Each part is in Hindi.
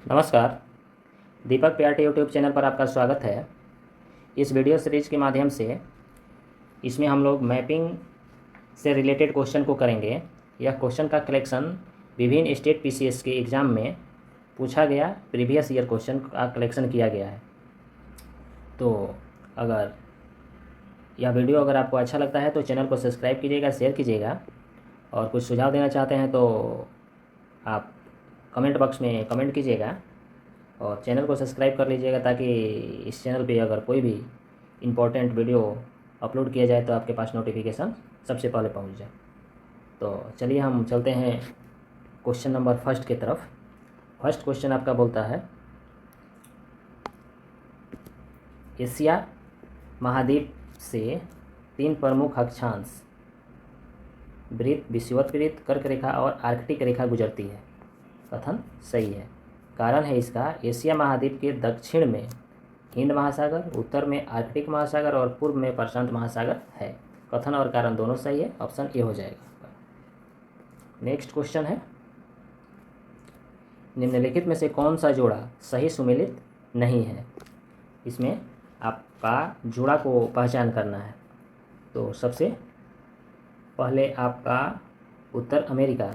नमस्कार। दीपक प्याटे यूट्यूब चैनल पर आपका स्वागत है। इस वीडियो सीरीज के माध्यम से इसमें हम लोग मैपिंग से रिलेटेड क्वेश्चन को करेंगे। यह क्वेश्चन का कलेक्शन विभिन्न स्टेट पीसीएस के एग्ज़ाम में पूछा गया प्रीवियस ईयर क्वेश्चन का कलेक्शन किया गया है। तो अगर यह वीडियो अगर आपको अच्छा लगता है तो चैनल को सब्सक्राइब कीजिएगा, शेयर कीजिएगा, और कुछ सुझाव देना चाहते हैं तो आप कमेंट बॉक्स में कमेंट कीजिएगा और चैनल को सब्सक्राइब कर लीजिएगा ताकि इस चैनल पे अगर कोई भी इम्पोर्टेंट वीडियो अपलोड किया जाए तो आपके पास नोटिफिकेशन सबसे पहले पहुंच जाए। तो चलिए हम चलते हैं क्वेश्चन नंबर फर्स्ट की तरफ। फर्स्ट क्वेश्चन आपका बोलता है, एशिया महाद्वीप से 3 प्रमुख अक्षांश वृत्त, विषुवत वृत्त, कर्क रेखा और आर्कटिक रेखा गुजरती है। कथन सही है। कारण है इसका, एशिया महाद्वीप के दक्षिण में हिंद महासागर, उत्तर में आर्कटिक महासागर और पूर्व में प्रशांत महासागर है। कथन और कारण दोनों सही है, ऑप्शन ए हो जाएगा। नेक्स्ट क्वेश्चन है, निम्नलिखित में से कौन सा जोड़ा सही सुमेलित नहीं है। इसमें आपका जोड़ा को पहचान करना है। तो सबसे पहले आपका उत्तर अमेरिका,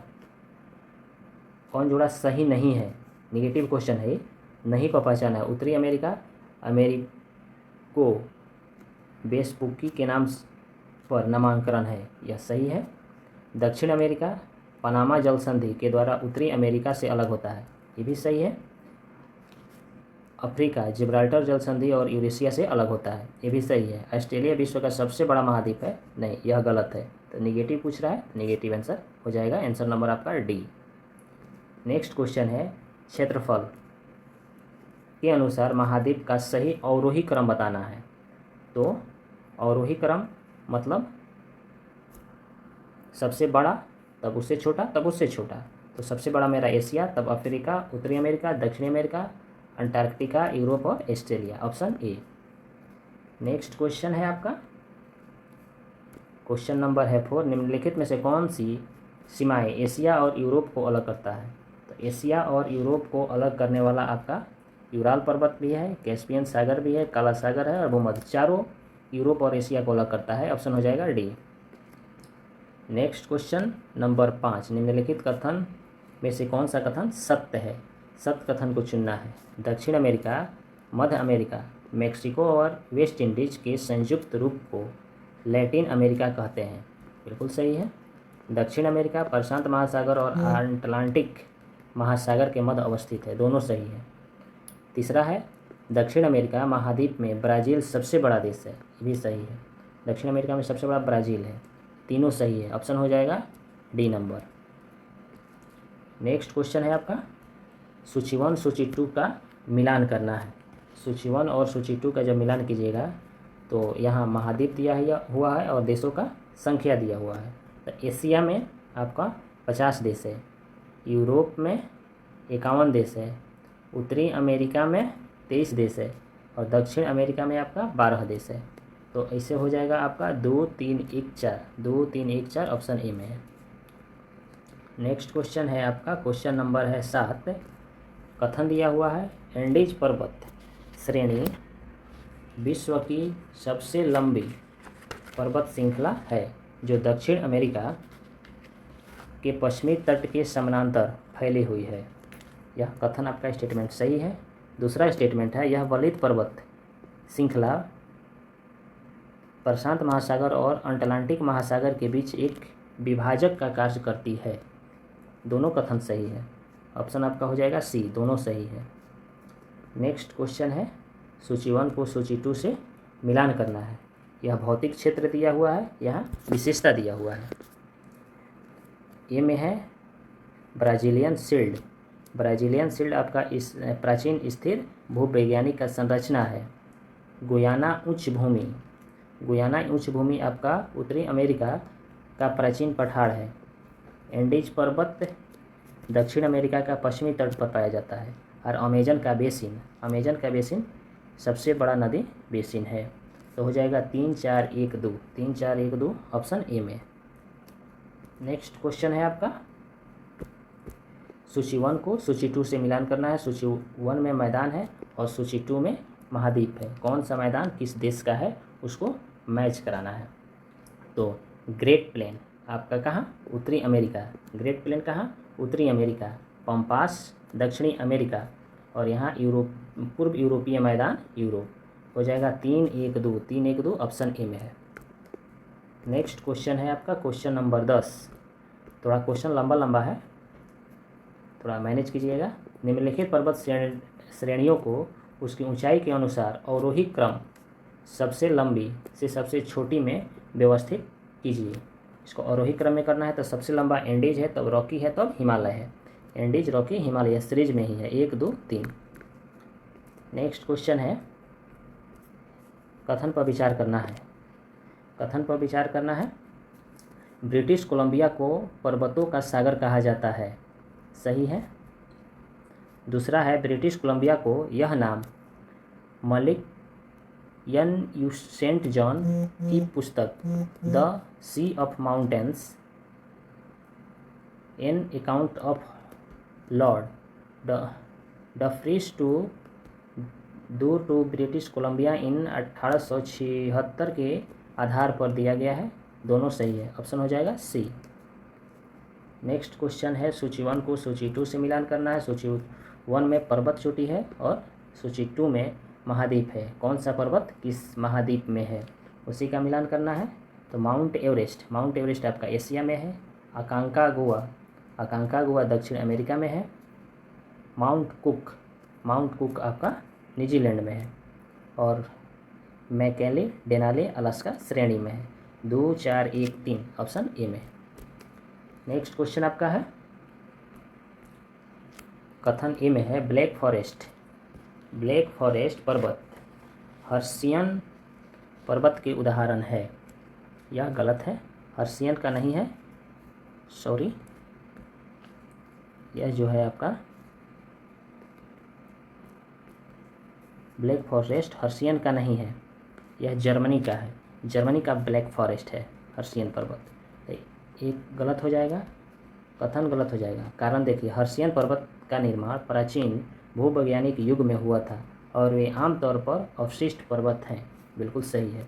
कौन जोड़ा सही नहीं है, निगेटिव क्वेश्चन है, नहीं को पहचाना है। उत्तरी अमेरिका अमेरिको वेस्पुकी के नाम पर नामांकन है, यह सही है। दक्षिण अमेरिका पनामा जल संधि के द्वारा उत्तरी अमेरिका से अलग होता है, ये भी सही है। अफ्रीका जिब्राल्टर जल संधि और यूरेशिया से अलग होता है, ये भी सही है। ऑस्ट्रेलिया विश्व का सबसे बड़ा महाद्वीप है, नहीं, यह गलत है। तो निगेटिव पूछ रहा है, निगेटिव आंसर हो जाएगा। आंसर नंबर आपका डी। नेक्स्ट क्वेश्चन है, क्षेत्रफल के अनुसार महाद्वीप का सही अवरोही क्रम बताना है। तो अवरोही क्रम मतलब सबसे बड़ा, तब उससे छोटा, तब उससे छोटा। तो सबसे बड़ा मेरा एशिया, तब अफ्रीका, उत्तरी अमेरिका, दक्षिणी अमेरिका, अंटार्कटिका, यूरोप और Australia, option A. Next question है आपका क्वेश्चन नंबर है 4, निम्नलिखित में से कौन सी सीमाएं एशिया और यूरोप को अलग करता है। तो एशिया और यूरोप को अलग करने वाला आपका यूराल पर्वत भी है, कैस्पियन सागर भी है, काला सागर है और भूमध्य, चारों यूरोप और एशिया को अलग करता है, ऑप्शन हो जाएगा डी। नेक्स्ट क्वेश्चन नंबर 5, निम्नलिखित कथन में से कौन सा कथन सत्य है। सत्य कथन को चुनना है। दक्षिण अमेरिका, मध्य अमेरिका, मेक्सिको और वेस्ट इंडीज के संयुक्त रूप को लैटिन अमेरिका कहते हैं, बिल्कुल सही है। दक्षिण अमेरिका प्रशांत महासागर और अटलांटिक महासागर के मध्य अवस्थित है, दोनों सही है। तीसरा है, दक्षिण अमेरिका महाद्वीप में ब्राज़ील सबसे बड़ा देश है, ये भी सही है। दक्षिण अमेरिका में सबसे बड़ा ब्राज़ील है, तीनों सही है, ऑप्शन हो जाएगा डी नंबर। नेक्स्ट क्वेश्चन है आपका, सूची 1 सूची 2 का मिलान करना है। सूची 1 और सूची 2 का जब मिलान कीजिएगा तो यहाँ महाद्वीप दिया हुआ है और देशों का संख्या दिया हुआ है। तो एशिया में आपका 50 देश है, यूरोप में 51 देश है, उत्तरी अमेरिका में 23 देश है और दक्षिण अमेरिका में आपका 12 देश है। तो ऐसे हो जाएगा आपका 2 3 1 4, 2 3 1 4, ऑप्शन ए में है। नेक्स्ट क्वेश्चन है आपका क्वेश्चन नंबर है 7, कथन दिया हुआ है, एंडीज पर्वत श्रेणी विश्व की सबसे लंबी पर्वत श्रृंखला है जो दक्षिण अमेरिका के पश्चिमी तट के समानांतर फैली हुई है। यह कथन आपका स्टेटमेंट सही है। दूसरा स्टेटमेंट है, यह वलित पर्वत श्रृंखला प्रशांत महासागर और अटलांटिक महासागर के बीच एक विभाजक का कार्य करती है, दोनों कथन सही है, ऑप्शन आपका हो जाएगा सी, दोनों सही है। नेक्स्ट क्वेश्चन है, सूची 1 को सूची 2 से मिलान करना है। यह भौतिक क्षेत्र दिया हुआ है, यहाँ विशेषता दिया हुआ है। ए में है ब्राज़ीलियन शील्ड। ब्राज़ीलियन शील्ड आपका इस प्राचीन स्थिर भूवैज्ञानिक का संरचना है। गुयाना उच्च भूमि, गुयाना उच्च भूमि आपका उत्तरी अमेरिका का प्राचीन पठार है। एंडीज पर्वत दक्षिण अमेरिका का पश्चिमी तट पर पाया जाता है। और अमेजन का बेसिन सबसे बड़ा नदी बेसिन है। तो हो जाएगा 3 4 1 2, 3 4 1 2, ऑप्शन ए में। नेक्स्ट क्वेश्चन है आपका सूची 1 को सूची 2 से मिलान करना है। सूची 1 में मैदान है और सूची 2 में महाद्वीप है। कौन सा मैदान किस देश का है उसको मैच कराना है। तो ग्रेट प्लेन आपका कहाँ, उत्तरी अमेरिका। ग्रेट प्लेन कहाँ, उत्तरी अमेरिका। पंपास दक्षिणी अमेरिका। और यहाँ यूरोप, पूर्व यूरोपीय मैदान यूरोप। हो जाएगा 3-1-2, 3-1-2 ऑप्शन ए में है। नेक्स्ट क्वेश्चन है आपका क्वेश्चन नंबर 10। थोड़ा क्वेश्चन लंबा लंबा है, थोड़ा मैनेज कीजिएगा। निम्नलिखित पर्वत श्रेणियों को उसकी ऊंचाई के अनुसार अवरोही क्रम सबसे लंबी से सबसे छोटी में व्यवस्थित कीजिए। इसको अवरोही क्रम में करना है तो सबसे लंबा एंडीज है, तब रॉकी है, तब हिमालय है। एंडीज, रॉकी, हिमालय सीरीज में ही है, 1 2 3। नेक्स्ट क्वेश्चन है, कथन पर विचार करना है। कथन पर विचार करना है। ब्रिटिश कोलंबिया को पर्वतों का सागर कहा जाता है, सही है। दूसरा है, ब्रिटिश कोलंबिया को यह नाम मलिक यू सेंट जॉन की पुस्तक the Sea of Mountains an account of Lord Dufferin's to British Columbia in 1876 के आधार पर दिया गया है। दोनों सही है, ऑप्शन हो जाएगा सी। नेक्स्ट क्वेश्चन है, सूची 1 को सूची 2 से मिलान करना है। सूची 1 में पर्वत चोटी है और सूची 2 में महाद्वीप है। कौन सा पर्वत किस महाद्वीप में है उसी का मिलान करना है। तो माउंट एवरेस्ट आपका एशिया में है। अकांकागुआ दक्षिण अमेरिका में है। माउंट कुक आपका न्यूजीलैंड में है। और मैकेले डेनाले अलास्का श्रेणी में है। 2 4 1 3 ऑप्शन ए में। नेक्स्ट क्वेश्चन आपका है, कथन ए में है, ब्लैक फॉरेस्ट पर्वत हर्सियन पर्वत के उदाहरण है। यह गलत है, हर्सियन का नहीं है, सॉरी। यह जो है आपका ब्लैक फॉरेस्ट हर्सियन का नहीं है, यह जर्मनी का है। जर्मनी का ब्लैक फॉरेस्ट है हर्सियन पर्वत। एक गलत हो जाएगा, कथन गलत हो जाएगा। कारण देखिए, हर्सियन पर्वत का निर्माण प्राचीन भूवैज्ञानिक युग में हुआ था और वे आमतौर पर अवशिष्ट पर्वत हैं। बिल्कुल सही है,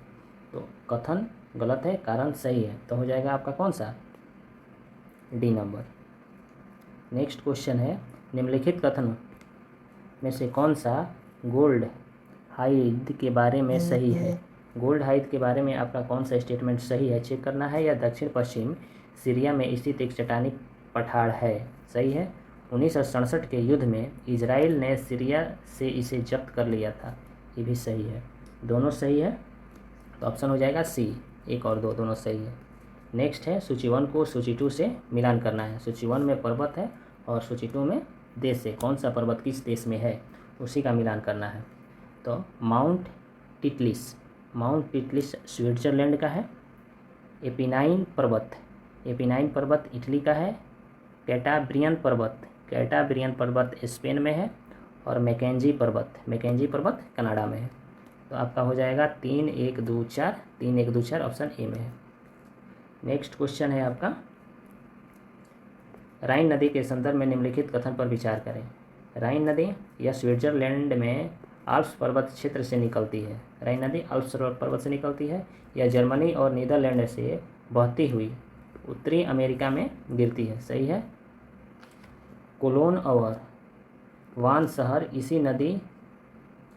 तो कथन गलत है, कारण सही है। तो हो जाएगा आपका कौन सा, डी नंबर। नेक्स्ट क्वेश्चन है, निम्नलिखित कथन में से कौन सा गोल्ड हाइड के बारे में सही है। गोल्ड हाइड के बारे में आपका कौन सा स्टेटमेंट सही है चेक करना है। या दक्षिण पश्चिम सीरिया में स्थित एक चट्टानी पठार है, सही है। 1967 के युद्ध में इजराइल ने सीरिया से इसे जब्त कर लिया था, ये भी सही है। दोनों सही है, तो ऑप्शन हो जाएगा सी। 1 और 2 दोनों सही है। नेक्स्ट है, सूची 1 को सूची 2 से मिलान करना है। सूची 1 में पर्वत है और सूची 2 में देश है। कौन सा पर्वत किस देश में है उसी का मिलान करना है। तो माउंट टिटलिस स्विट्जरलैंड का है। एपिनाइन पर्वत इटली का है। कैटाब्रियन पर्वत स्पेन में है। और मैकेंजी पर्वत कनाडा में है। तो आपका हो जाएगा 3 1 2 4 ऑप्शन ए में है। नेक्स्ट क्वेश्चन है आपका, राइन नदी के संदर्भ में निम्नलिखित कथन पर विचार करें। राइन नदी यह स्विट्जरलैंड में आल्प्स पर्वत क्षेत्र से निकलती है। राइन नदी आल्प्स पर्वत से निकलती है। यह जर्मनी और नीदरलैंड से बहती हुई उत्तरी अमेरिका में गिरती है, सही है। कोलोन और वान शहर इसी नदी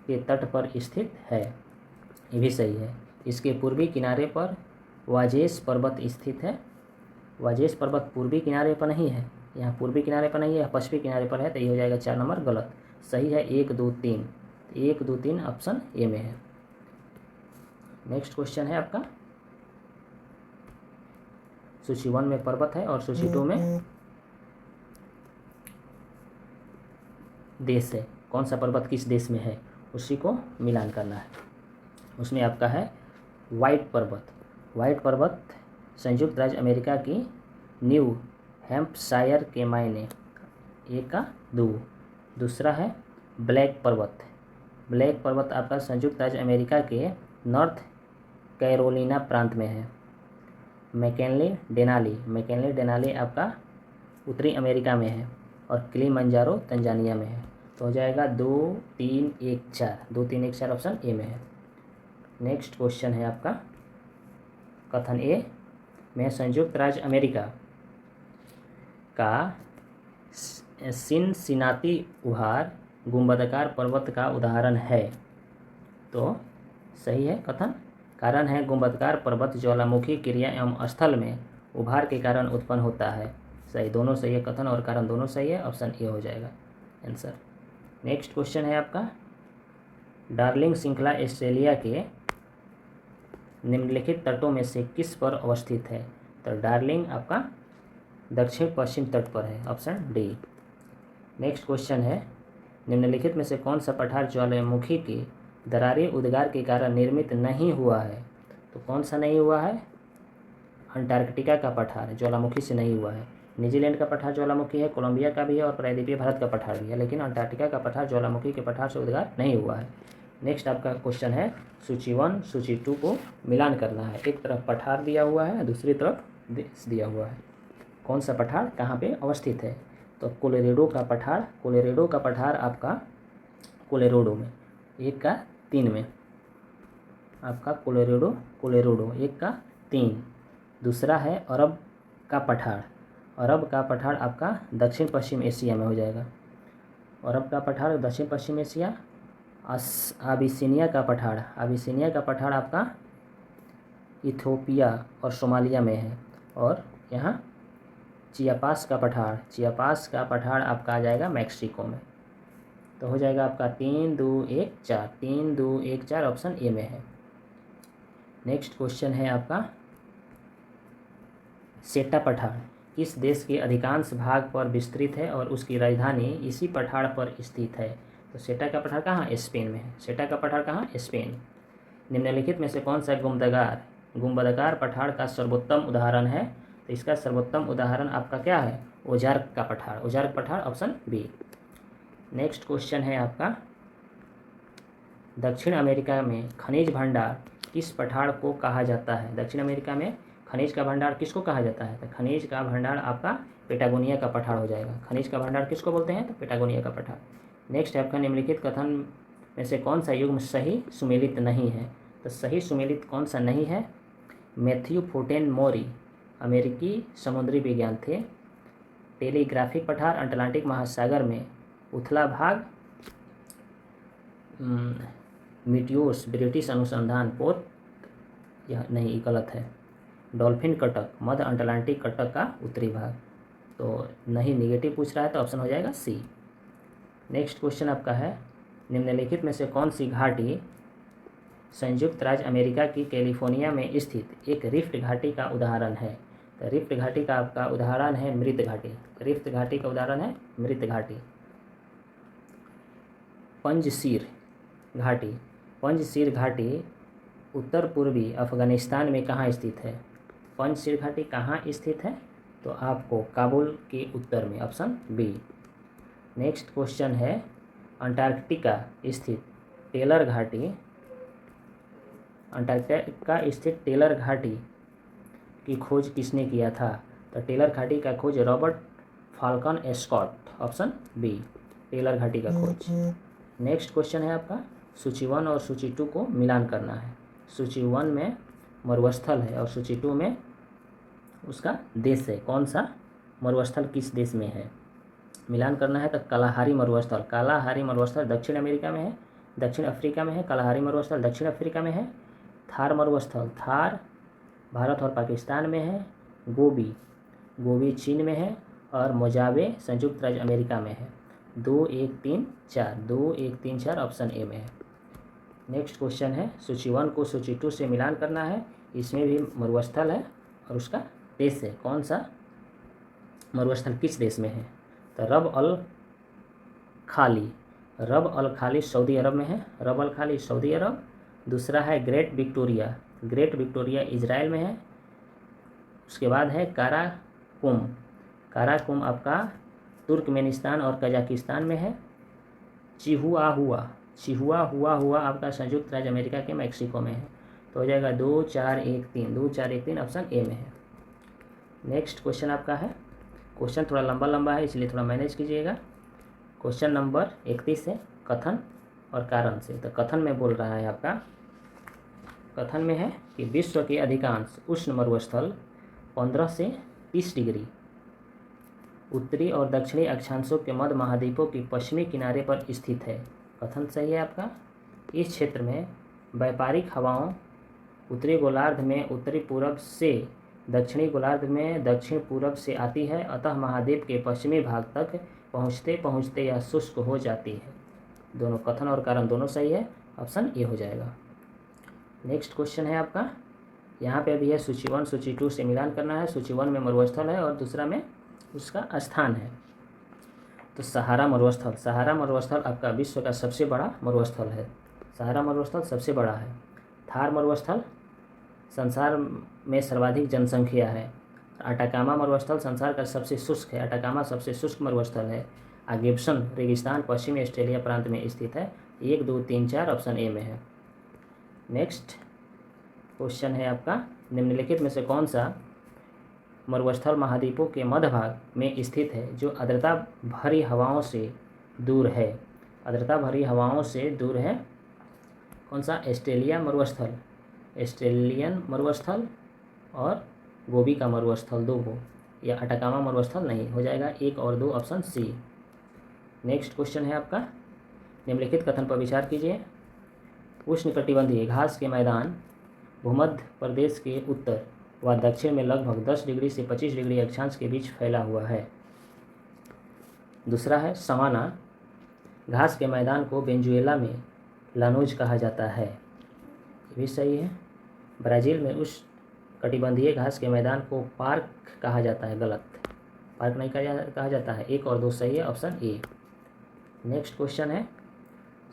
के तट पर स्थित है, ये भी सही है। इसके पूर्वी किनारे पर वाजेस पर्वत स्थित है। वाजेस पर्वत पूर्वी किनारे पर नहीं है, यहाँ पूर्वी किनारे पर नहीं है, पश्चिमी किनारे पर है, तो ये हो जाएगा 4 नंबर गलत। सही है 1 2 3 ऑप्शन ए में है। नेक्स्ट क्वेश्चन है आपका, सूची 1 में पर्वत है और सूची 2 में देश है। कौन सा पर्वत किस देश में है उसी को मिलान करना है। उसमें आपका है व्हाइट पर्वत संयुक्त राज्य अमेरिका की न्यू हैम्पशायर के मायने 1 का 2। दूसरा है ब्लैक पर्वत आपका संयुक्त राज्य अमेरिका के नॉर्थ कैरोलिना प्रांत में है। मैकेनले डेनाली आपका उत्तरी अमेरिका में है। और किलिमंजारो तंजानिया में है। तो हो जाएगा 2 3 1 4, 2 3 1 4 ऑप्शन ए में है। नेक्स्ट क्वेश्चन है आपका कथन ए में संयुक्त राज्य अमेरिका का सिनसिनाती उभार गुंबदाकार पर्वत का उदाहरण है। तो सही है कथन। कारण है गुंबदाकार पर्वत ज्वालामुखी क्रिया एवं स्थल में उभार के कारण उत्पन्न होता है। सही, दोनों सही है, कथन और कारण दोनों सही है, ऑप्शन ए हो जाएगा आंसर। नेक्स्ट क्वेश्चन है आपका डार्लिंग श्रृंखला ऑस्ट्रेलिया के निम्नलिखित तटों में से किस पर अवस्थित है। तो डार्लिंग आपका दक्षिण पश्चिम तट पर है, ऑप्शन डी। नेक्स्ट क्वेश्चन है निम्नलिखित में से कौन सा पठार ज्वालामुखी की दरारी उद्गार के कारण निर्मित नहीं हुआ है। तो कौन सा नहीं हुआ है, अंटार्कटिका का पठार ज्वालामुखी से नहीं हुआ है। न्यूजीलैंड का पठार ज्वालामुखी है, कोलंबिया का भी है और प्रायद्वीपीय भारत का पठार भी है, लेकिन अंटार्कटिका का पठार ज्वालामुखी के पठार से उद्गार नहीं हुआ है। नेक्स्ट आपका क्वेश्चन है सूची 1 सूची 2 को मिलान करना है। एक तरफ पठार दिया हुआ है, दूसरी तरफ देश दिया हुआ है। कौन सा पठार कहाँ पे अवस्थित है। तो कोलोराडो का पठार आपका कोलोराडो में 1 का 3 में, आपका कोलोराडो 1 का 3। दूसरा है अरब का पठार आपका दक्षिण पश्चिम एशिया में हो जाएगा। अरब का पठार दक्षिण पश्चिम एशिया। अबिसिनिया का पठार आपका इथियोपिया और सोमालिया में है। और यहाँ चियापास का पठार आपका आ जाएगा मैक्सिको में। तो हो जाएगा आपका 3 2 1 4 ऑप्शन ए में है। नेक्स्ट क्वेश्चन है आपका सेटा पठार किस देश के अधिकांश भाग पर विस्तृत है और उसकी राजधानी इसी पठार पर स्थित है। तो सेटा का पठार कहाँ, स्पेन में है। स्पेन। निम्नलिखित में से कौन सा गुंबदाकार पठार का सर्वोत्तम उदाहरण है। तो इसका सर्वोत्तम उदाहरण आपका क्या है, ओजार्क पठार ऑप्शन बी। नेक्स्ट क्वेश्चन है आपका दक्षिण अमेरिका में खनिज भंडार किस पठार को कहा जाता है। दक्षिण अमेरिका में खनिज का भंडार किसको कहा जाता है। तो खनिज का भंडार आपका पेटागोनिया का पठार हो जाएगा। खनिज का भंडार किसको बोलते हैं, तो पेटागोनिया का पठार। नेक्स्ट है आपका निम्नलिखित कथन में से कौन सा युग्म सही सुमेलित नहीं है। तो सही सुमेलित कौन सा नहीं है, मैथ्यू फोर्टेन मोरी अमेरिकी समुद्री विज्ञान थे। टेलीग्राफिक पठार अटलांटिक महासागर में। उथला भाग मीटियोर्स ब्रिटिश अनुसंधान पोत, यह नहीं गलत है। डॉल्फिन कटक मध्य अटलांटिक कटक का उत्तरी भाग। तो नहीं, निगेटिव पूछ रहा है तो ऑप्शन हो जाएगा सी। नेक्स्ट क्वेश्चन आपका है निम्नलिखित में से कौन सी घाटी संयुक्त राज्य अमेरिका की कैलिफोर्निया में स्थित एक रिफ्ट घाटी का उदाहरण है। तो रिफ्ट घाटी का आपका उदाहरण है मृत घाटी। पंजशीर घाटी उत्तर पूर्वी अफगानिस्तान में कहाँ स्थित है। पंजशीर घाटी कहाँ स्थित है, तो आपको काबुल के उत्तर में, ऑप्शन बी। नेक्स्ट क्वेश्चन है अंटार्कटिका स्थित टेलर घाटी की खोज किसने किया था। तो टेलर घाटी का खोज Robert Falcon Scott, option B, Taylor घाटी का खोज। नेक्स्ट क्वेश्चन है आपका सूची 1 और सूची 2 को मिलान करना है। सूची 1 में मरुस्थल है और सूची 2 में उसका देश है। कौन सा मरुस्थल किस देश में है, मिलान करना है। तो कालाहारी मरुस्थल दक्षिण अमेरिका में है, दक्षिण अफ्रीका में है। कालाहारी मरुस्थल दक्षिण अफ्रीका में है। थार मरुस्थल भारत और पाकिस्तान में है। गोबी चीन में है और मोजावे संयुक्त राज्य अमेरिका में है। 2 1 3 4 ऑप्शन ए में है। नेक्स्ट क्वेश्चन है सूची 1 को सूची 2 से मिलान करना है। इसमें भी मरुस्थल है और उसका देश है। कौन सा मरुस्थल किस देश में है। तो रब अल खाली सऊदी अरब में है। रब अल खाली सऊदी अरब। दूसरा है ग्रेट विक्टोरिया इजराइल में है। उसके बाद है काराकुम आपका तुर्कमेनिस्तान और कजाकिस्तान में है। चिहुआ आपका संयुक्त राज्य अमेरिका के मैक्सिको में है। तो हो जाएगा 2 4 1 3 ऑप्शन ए में है। नेक्स्ट क्वेश्चन आपका है क्वेश्चन थोड़ा लंबा लंबा है, इसलिए थोड़ा मैनेज कीजिएगा। क्वेश्चन नंबर 31 है कथन और कारण से। तो कथन में बोल रहा है आपका, कथन में है कि विश्व के अधिकांश उष्ण मरुस्थल 15 से 30 डिग्री उत्तरी और दक्षिणी अक्षांशों के मध्य महाद्वीपों के पश्चिमी किनारे पर स्थित है। कथन सही है आपका। इस क्षेत्र में व्यापारिक हवाओं उत्तरी गोलार्ध में उत्तरी पूरब से, दक्षिणी गोलार्ध में दक्षिण पूरब से आती है, अतः महाद्वीप के पश्चिमी भाग तक पहुँचते पहुँचते यह शुष्क हो जाती है। दोनों कथन और कारण दोनों सही है, ऑप्शन ए हो जाएगा। नेक्स्ट क्वेश्चन है आपका, यहाँ पे अभी है सूची 1 सूची 2 से मिलान करना है। सूची 1 में मरुस्थल है और दूसरा में उसका स्थान है। तो सहारा मरुस्थल, सहारा मरुस्थल आपका विश्व का सबसे बड़ा मरुस्थल है। सहारा मरुस्थल सबसे बड़ा है। थार मरुस्थल संसार में सर्वाधिक जनसंख्या है। अटाकामा मरुस्थल संसार का सबसे शुष्क है। अटाकामा सबसे शुष्क मरुस्थल है। गिब्सन रेगिस्तान पश्चिमी ऑस्ट्रेलिया प्रांत में स्थित है। 1 2 3 4 ऑप्शन ए में है। नेक्स्ट क्वेश्चन है आपका, निम्नलिखित में से कौन सा मरुस्थल महाद्वीपों के मध्य भाग में स्थित है जो आर्द्रता भरी हवाओं से दूर है? आर्द्रता भरी हवाओं से दूर है कौन सा? ऑस्ट्रेलिया मरुस्थल, ऑस्ट्रेलियन मरुस्थल और गोबी का मरुस्थल 2 हो, या अटाकामा मरुस्थल नहीं हो जाएगा 1 और 2 ऑप्शन सी। नेक्स्ट क्वेश्चन है आपका, निम्नलिखित कथन पर विचार कीजिए। उष्णकटिबंधीय घास के मैदान भूमध्य प्रदेश के उत्तर व दक्षिण में लगभग 10 डिग्री से 25 डिग्री अक्षांश के बीच फैला हुआ है। दूसरा है सवाना घास के मैदान को वेनेजुएला में लानोज कहा जाता है, ये भी सही है। ब्राज़ील में उष्णकटिबंधीय घास के मैदान को पार्क कहा जाता है, गलत, पार्क नहीं कहा जाता है। 1 और 2 सही है, ऑप्शन ए। नेक्स्ट क्वेश्चन है,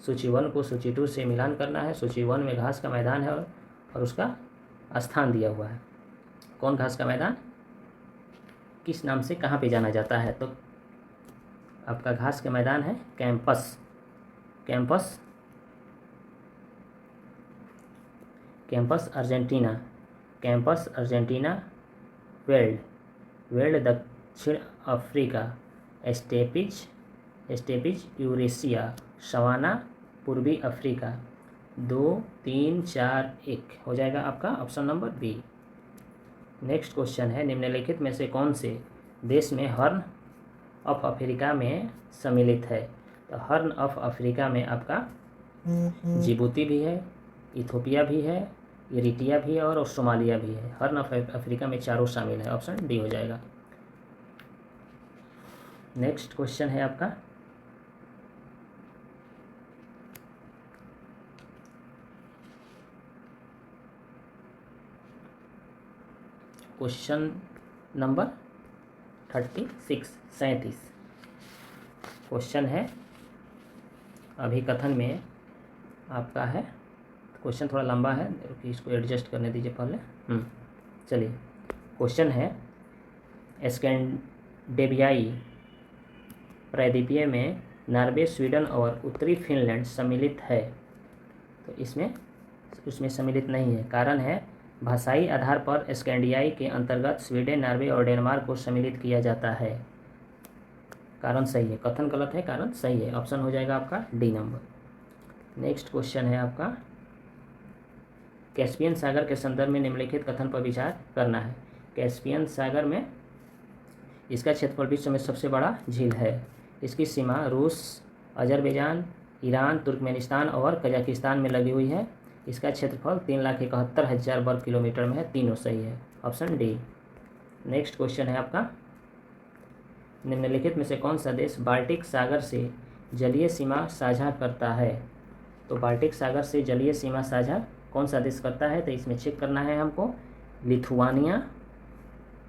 सूची 1 को सूची 2 से मिलान करना है। सूची 1 में घास का मैदान है और उसका स्थान दिया हुआ है। कौन घास का मैदान किस नाम से कहाँ पे जाना जाता है? तो आपका घास का मैदान है pampas, pampas, pampas Argentina, pampas Argentina, veld, veld दक्षिण Africa, steppes, steppes Eurasia, savanna पूर्वी अफ्रीका। 2 3 4 1 हो जाएगा आपका option number B. Next question है, निम्नलिखित में से कौन से देश में हॉर्न ऑफ अफ्रीका में सम्मिलित है? तो हॉर्न ऑफ अफ्रीका में आपका जिबूती भी है, इथोपिया भी है, इरिट्रिया भी है और सोमालिया भी है। हॉर्न ऑफ अफ्रीका में चारों शामिल है, ऑप्शन डी हो जाएगा। नेक्स्ट क्वेश्चन है आपका, क्वेश्चन नंबर 37 क्वेश्चन है, अभी कथन में आपका है। क्वेश्चन थोड़ा लंबा है, इसको एडजस्ट करने दीजिए पहले। चलिए, क्वेश्चन है, स्कैंडिनेवियाई प्रायद्वीपीय में नॉर्वे, स्वीडन और उत्तरी फिनलैंड सम्मिलित है। तो उसमें सम्मिलित नहीं है। कारण है, भाषाई आधार पर स्कैंडियाई के अंतर्गत स्वीडन, नॉर्वे और डेनमार्क को सम्मिलित किया जाता है। कारण सही है, कथन गलत है, कारण सही है, ऑप्शन हो जाएगा आपका डी नंबर। नेक्स्ट क्वेश्चन है आपका, कैस्पियन सागर के संदर्भ में निम्नलिखित कथन पर विचार करना है। कैस्पियन सागर में इसका क्षेत्रफल विश्व में सबसे बड़ा झील है। इसकी सीमा रूस, अजरबैजान, ईरान, तुर्कमेनिस्तान और कजाकिस्तान में लगी हुई है। इसका क्षेत्रफल 3,71,000 वर्ग किलोमीटर में है। तीनों सही है, ऑप्शन डी। नेक्स्ट क्वेश्चन है आपका, निम्नलिखित में से कौन सा देश बाल्टिक सागर से जलीय सीमा साझा करता है? तो बाल्टिक सागर से जलीय सीमा साझा कौन सा देश करता है? तो इसमें चेक करना है हमको, लिथुआनिया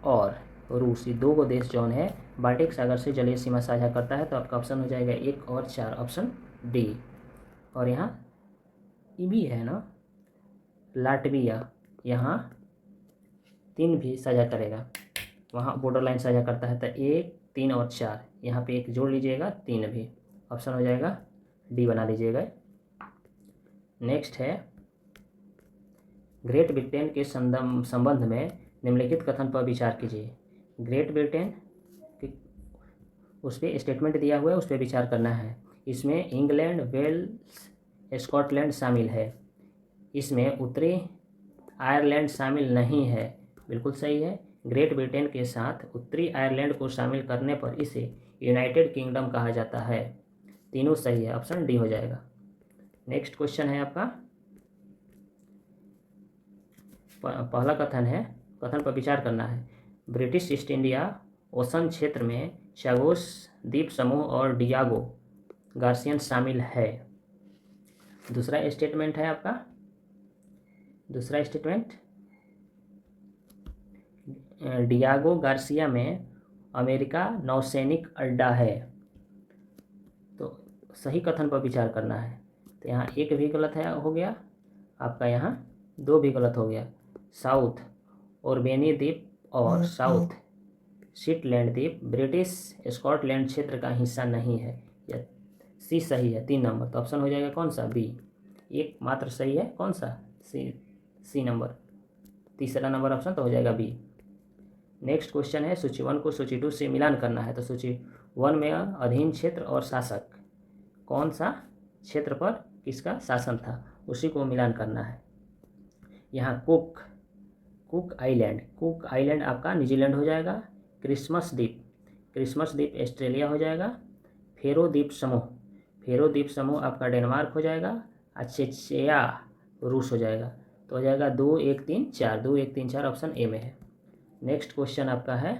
और रूस, ये 2 देश जौन है बाल्टिक सागर से जलीय सीमा साझा करता है। तो आपका ऑप्शन हो जाएगा 1 और 4 ऑप्शन डी। और यहाँ ये भी है ना, लाटविया, यहाँ 3 भी साझा करेगा, वहाँ बॉर्डर लाइन साझा करता है। तो 1 3 और 4 यहाँ पे 1 जोड़ लीजिएगा, 3 भी, ऑप्शन हो जाएगा डी बना लीजिएगा। नेक्स्ट है, ग्रेट ब्रिटेन के संबंध में निम्नलिखित कथन पर विचार कीजिए। ग्रेट ब्रिटेन उस पर स्टेटमेंट दिया हुआ है, उस पर विचार करना है। इसमें इंग्लैंड, वेल्स, स्कॉटलैंड शामिल है। इसमें उत्तरी आयरलैंड शामिल नहीं है। बिल्कुल सही है। ग्रेट ब्रिटेन के साथ उत्तरी आयरलैंड को शामिल करने पर इसे यूनाइटेड किंगडम कहा जाता है। तीनों सही है, ऑप्शन डी हो जाएगा। नेक्स्ट क्वेश्चन है आपका, पहला कथन है, कथन पर विचार करना है। ब्रिटिश ईस्ट इंडिया ओशन क्षेत्र में चैगोस द्वीप समूह और डियागो गार्सियन शामिल है। दूसरा स्टेटमेंट है आपका, दूसरा स्टेटमेंट, डियागो गार्सिया में अमेरिका नौसैनिक अड्डा है। तो सही कथन पर विचार करना है। तो यहाँ एक भी गलत है, हो गया आपका, यहाँ दो भी गलत हो गया। साउथ ऑर्बेनी द्वीप और साउथ शिटलैंड द्वीप ब्रिटिश स्कॉटलैंड क्षेत्र का हिस्सा नहीं है। यह सी सही है, 3 नंबर। तो ऑप्शन हो जाएगा कौन सा, बी। एक मात्र सही है, कौन सा, सी नंबर। तीसरा नंबर ऑप्शन तो हो जाएगा बी। नेक्स्ट क्वेश्चन है, सूची 1 को सूची 2 से मिलान करना है। तो सूची 1 में अधीन क्षेत्र और शासक, कौन सा क्षेत्र पर किसका शासन था, उसी को मिलान करना है। यहाँ कुक आइलैंड आपका न्यूजीलैंड हो जाएगा। क्रिसमस द्वीप ऑस्ट्रेलिया हो जाएगा। फेरो द्वीप समूह आपका डेनमार्क हो जाएगा। चेचिया रूस हो जाएगा। तो हो जाएगा 2 1 3 4, 2 1 3 4 ऑप्शन ए में है। नेक्स्ट क्वेश्चन आपका है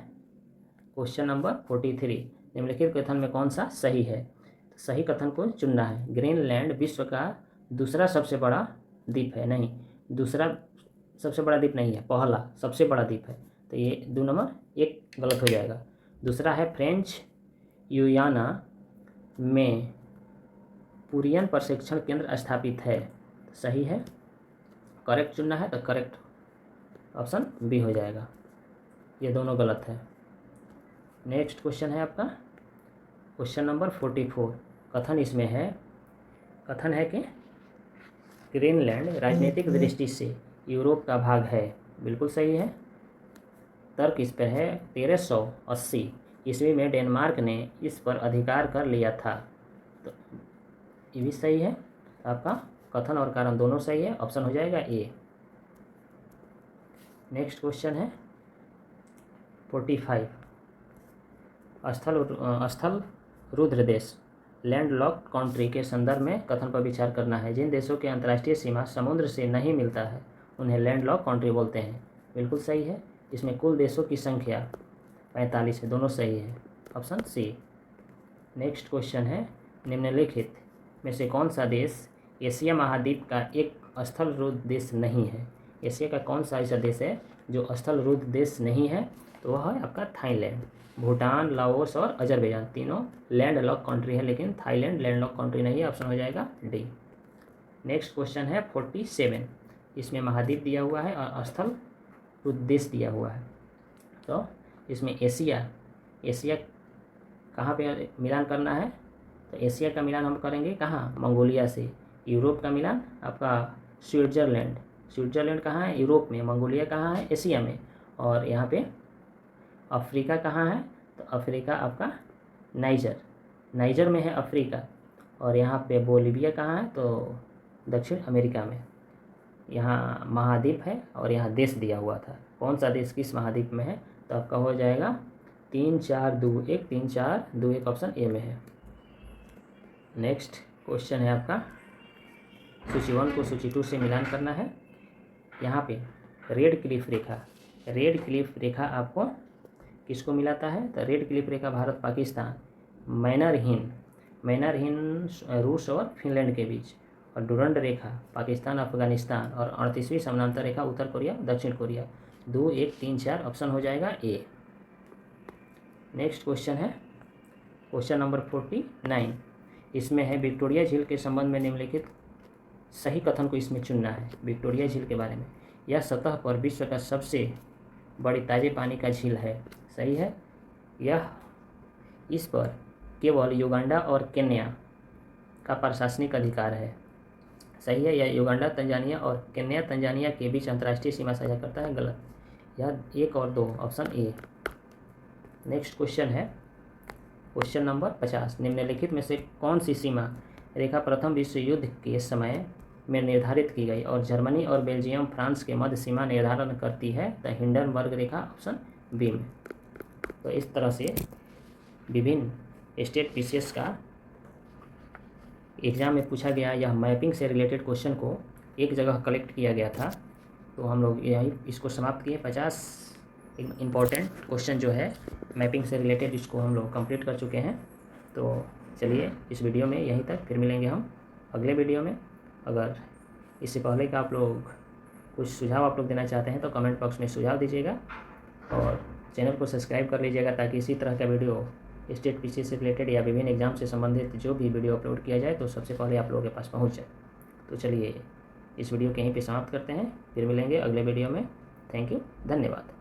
क्वेश्चन नंबर 43, निम्नलिखित कथन में कौन सा सही है। सही कथन को चुनना है। ग्रीनलैंड विश्व का दूसरा सबसे बड़ा द्वीप है। नहीं, दूसरा सबसे बड़ा द्वीप नहीं है, पहला सबसे बड़ा द्वीप है। तो ये 2 नंबर 1 गलत हो जाएगा। दूसरा है फ्रेंच युयाना में पुरियन प्रशिक्षण केंद्र स्थापित है। सही है, करेक्ट चुनना है, तो करेक्ट ऑप्शन बी हो जाएगा। ये दोनों गलत है। नेक्स्ट क्वेश्चन है आपका क्वेश्चन नंबर 44। कथन इसमें है, कथन है कि ग्रीनलैंड राजनीतिक दृष्टि से यूरोप का भाग है। बिल्कुल सही है। तर्क इस पर है 1380 ईस्वी में डेनमार्क ने इस पर अधिकार कर लिया था। तो ये भी सही है। आपका कथन और कारण दोनों सही है, ऑप्शन हो जाएगा ए। नेक्स्ट क्वेश्चन है 45। स्थल रुद्र देश लैंड लॉक्ड कंट्री के संदर्भ में कथन पर विचार करना है। जिन देशों की अंतर्राष्ट्रीय सीमा समुद्र से नहीं मिलता है उन्हें लैंड लॉक्ड कंट्री बोलते हैं। बिल्कुल सही है। इसमें कुल देशों की संख्या 45 है, दोनों सही है, ऑप्शन सी। नेक्स्ट क्वेश्चन है, निम्नलिखित में से कौन सा देश एशिया महाद्वीप का एक स्थल रुद्र देश नहीं है। एशिया का कौन सा ऐसा देश है जो स्थल रुद्र देश नहीं है, तो वह है आपका थाईलैंड। भूटान, लाओस और अजरबैजान तीनों लैंड लॉक कंट्री है, लेकिन थाईलैंड लैंड लॉक कंट्री नहीं है, ऑप्शन हो जाएगा डी। नेक्स्ट क्वेश्चन है 47। इसमें महाद्वीप दिया हुआ है और स्थल रुद्र देश दिया हुआ है। तो इसमें एशिया कहाँ पे मिलान करना है, तो एशिया का मिलान हम करेंगे कहाँ, मंगोलिया से। यूरोप का मिलान आपका स्विट्ज़रलैंड कहाँ है, यूरोप में। मंगोलिया कहाँ है, एशिया में। और यहाँ पे अफ्रीका कहाँ है, तो अफ्रीका आपका नाइजर में है अफ्रीका। और यहाँ पे बोलिविया कहाँ है, तो दक्षिण अमेरिका में। यहाँ महाद्वीप है और यहाँ देश दिया हुआ था, कौन सा देश किस महाद्वीप में है, तो आपका हो जाएगा 3 4 2 1, 3 4 2 1 ऑप्शन ए में है। नेक्स्ट क्वेश्चन है आपका सूची 1 को सूची 2 से मिलान करना है। यहाँ पे रेड क्लिफ रेखा आपको किसको मिलाता है, तो रेड क्लिफ रेखा भारत पाकिस्तान, मैनर हिन रूस और फिनलैंड के बीच, और डुरंड रेखा पाकिस्तान अफगानिस्तान, और 38वीं समानांतर रेखा उत्तर कोरिया दक्षिण कोरिया। 2 1 3 4 ऑप्शन हो जाएगा ए। नेक्स्ट क्वेश्चन है क्वेश्चन नंबर 49। इसमें है विक्टोरिया झील के संबंध में निम्नलिखित सही कथन को इसमें चुनना है। विक्टोरिया झील के बारे में, यह सतह पर विश्व का सबसे बड़ी ताजे पानी का झील है। सही है। इस पर केवल युगांडा और केन्या का प्रशासनिक अधिकार है। सही है। यह युगांडा तंजानिया और केन्या तंजानिया के बीच अंतर्राष्ट्रीय सीमा साझा करता है। गलत। यह 1 और 2 ऑप्शन ए। नेक्स्ट क्वेश्चन है क्वेश्चन नंबर 50, निम्नलिखित में से कौन सी सीमा रेखा प्रथम विश्व युद्ध के समय में निर्धारित की गई और जर्मनी और बेल्जियम फ्रांस के मध्य सीमा निर्धारण करती है? द हिंडनबर्ग रेखा, ऑप्शन बी में। तो इस तरह से विभिन्न स्टेट पीसीएस का एग्ज़ाम में पूछा गया यह मैपिंग से रिलेटेड क्वेश्चन को एक जगह कलेक्ट किया गया था। तो हम लोग यही इसको समाप्त किए। 50 इम्पॉर्टेंट क्वेश्चन जो है मैपिंग से रिलेटेड, इसको हम लोग कंप्लीट कर चुके हैं। तो चलिए इस वीडियो में यहीं तक, फिर मिलेंगे हम अगले वीडियो में। अगर इससे पहले का आप लोग कुछ सुझाव आप लोग देना चाहते हैं तो कमेंट बॉक्स में सुझाव दीजिएगा और चैनल को सब्सक्राइब कर लीजिएगा, ताकि इसी तरह का वीडियो स्टेट पीसी से रिलेटेड या विभिन्न एग्जाम से संबंधित जो भी वीडियो अपलोड किया जाए तो सबसे पहले आप लोगों के पास पहुंच जाए। तो चलिए इस वीडियो के यहीं पे समाप्त करते हैं, फिर मिलेंगे अगले वीडियो में। थैंक यू, धन्यवाद।